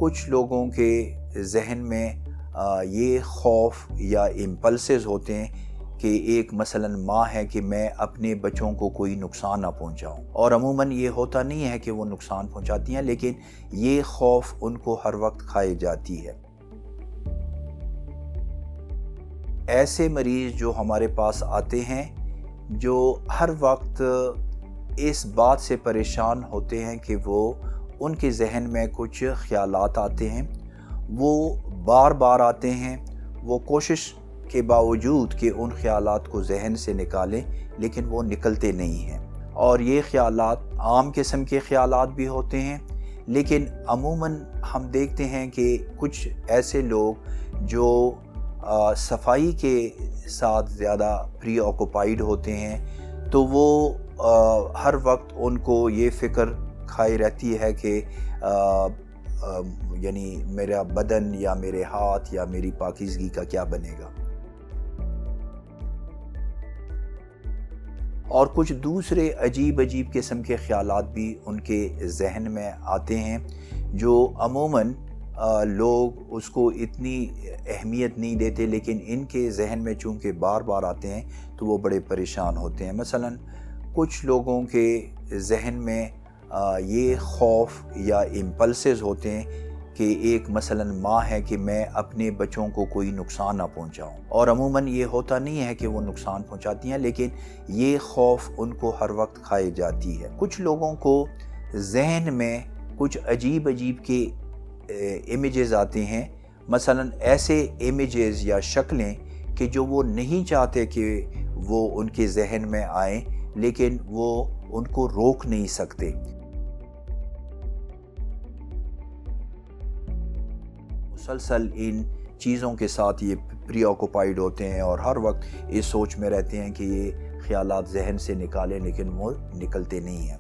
کچھ لوگوں کے ذہن میں یہ خوف یا امپلسز ہوتے ہیں کہ ایک مثلاً ماں ہے کہ میں اپنے بچوں کو کوئی نقصان نہ پہنچاؤں، اور عموماً یہ ہوتا نہیں ہے کہ وہ نقصان پہنچاتی ہیں، لیکن یہ خوف ان کو ہر وقت کھائی جاتی ہے۔ ایسے مریض جو ہمارے پاس آتے ہیں جو ہر وقت اس بات سے پریشان ہوتے ہیں کہ ان کے ذہن میں کچھ خیالات آتے ہیں، وہ بار بار آتے ہیں، وہ کوشش کے باوجود کہ ان خیالات کو ذہن سے نکالیں لیکن وہ نکلتے نہیں ہیں، اور یہ خیالات عام قسم کے خیالات بھی ہوتے ہیں، لیکن عموماً ہم دیکھتے ہیں کہ کچھ ایسے لوگ جو صفائی کے ساتھ زیادہ پری آکوپائیڈ ہوتے ہیں، تو وہ ہر وقت ان کو یہ فکر کھائی رہتی ہے کہ یعنی میرا بدن یا میرے ہاتھ یا میری پاکیزگی کا کیا بنے گا۔ اور کچھ دوسرے عجیب قسم کے خیالات بھی ان کے ذہن میں آتے ہیں جو عموماً لوگ اس کو اتنی اہمیت نہیں دیتے، لیکن ان کے ذہن میں چونکہ بار بار آتے ہیں تو وہ بڑے پریشان ہوتے ہیں۔ مثلاً کچھ لوگوں کے ذہن میں یہ خوف یا امپلسز ہوتے ہیں کہ ایک مثلاً ماں ہے کہ میں اپنے بچوں کو کوئی نقصان نہ پہنچاؤں، اور عموماً یہ ہوتا نہیں ہے کہ وہ نقصان پہنچاتی ہیں، لیکن یہ خوف ان کو ہر وقت کھائی جاتی ہے۔ کچھ لوگوں کو ذہن میں کچھ عجیب کے امیجز آتے ہیں، مثلاً ایسے امیجز یا شکلیں کہ جو وہ نہیں چاہتے کہ وہ ان کے ذہن میں آئیں، لیکن وہ ان کو روک نہیں سکتے۔ مسلسل ان چیزوں کے ساتھ یہ پری آکوپائیڈ ہوتے ہیں اور ہر وقت اس سوچ میں رہتے ہیں کہ یہ خیالات ذہن سے نکالیں، لیکن وہ نکلتے نہیں ہیں،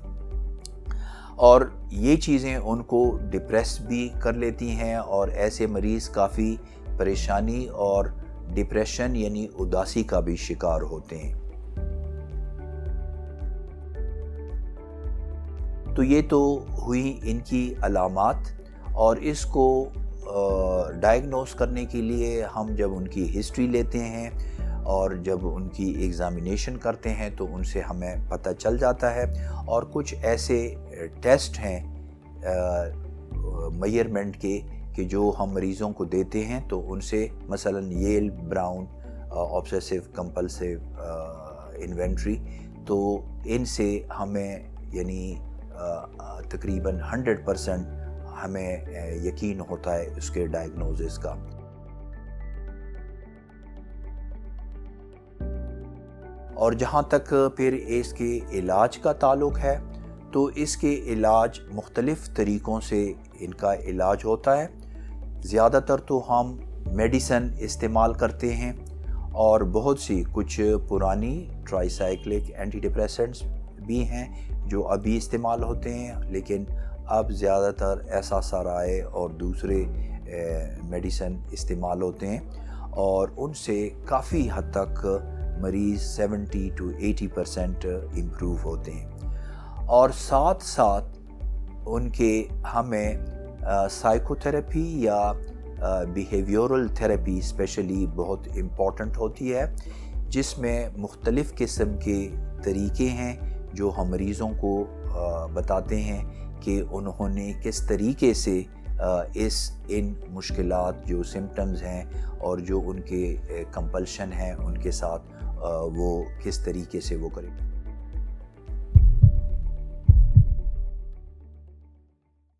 اور یہ چیزیں ان کو ڈپریس بھی کر لیتی ہیں، اور ایسے مریض کافی پریشانی اور ڈپریشن یعنی اداسی کا بھی شکار ہوتے ہیں۔ تو یہ تو ہوئی ان کی علامات، اور اس کو ڈائگنوز کرنے کے لیے ہم جب ان کی ہسٹری لیتے ہیں اور جب ان کی ایگزامینیشن کرتے ہیں تو ان سے ہمیں پتہ چل جاتا ہے، اور کچھ ایسے ٹیسٹ ہیں میئرمنٹ کے کہ جو ہم مریضوں کو دیتے ہیں، تو ان سے مثلاً ییل براؤن آبسیسو کمپلسیو انوینٹری، تو ان سے ہمیں یعنی تقریباً 100% ہمیں یقین ہوتا ہے اس کے ڈائگنوزس کا۔ اور جہاں تک پھر اس کے علاج کا تعلق ہے تو اس کے علاج مختلف طریقوں سے ان کا علاج ہوتا ہے۔ زیادہ تر تو ہم میڈیسن استعمال کرتے ہیں، اور بہت سی کچھ پرانی ٹرائی سائیکلک اینٹی ڈپریسنٹس بھی ہیں جو ابھی استعمال ہوتے ہیں، لیکن اب زیادہ تر SSRI اور دوسرے میڈیسن استعمال ہوتے ہیں، اور ان سے کافی حد تک مریض 70 to 80% امپروو ہوتے ہیں۔ اور ساتھ ساتھ ان کے ہمیں سائیکو تھراپی یا بیہیویورل تھراپی اسپیشلی بہت امپورٹنٹ ہوتی ہے، جس میں مختلف قسم کے طریقے ہیں جو ہم مریضوں کو بتاتے ہیں کہ انہوں نے کس طریقے سے ان مشکلات جو سمٹمز ہیں اور جو ان کے کمپلشن ہیں ان کے ساتھ وہ کس طریقے سے وہ کریں۔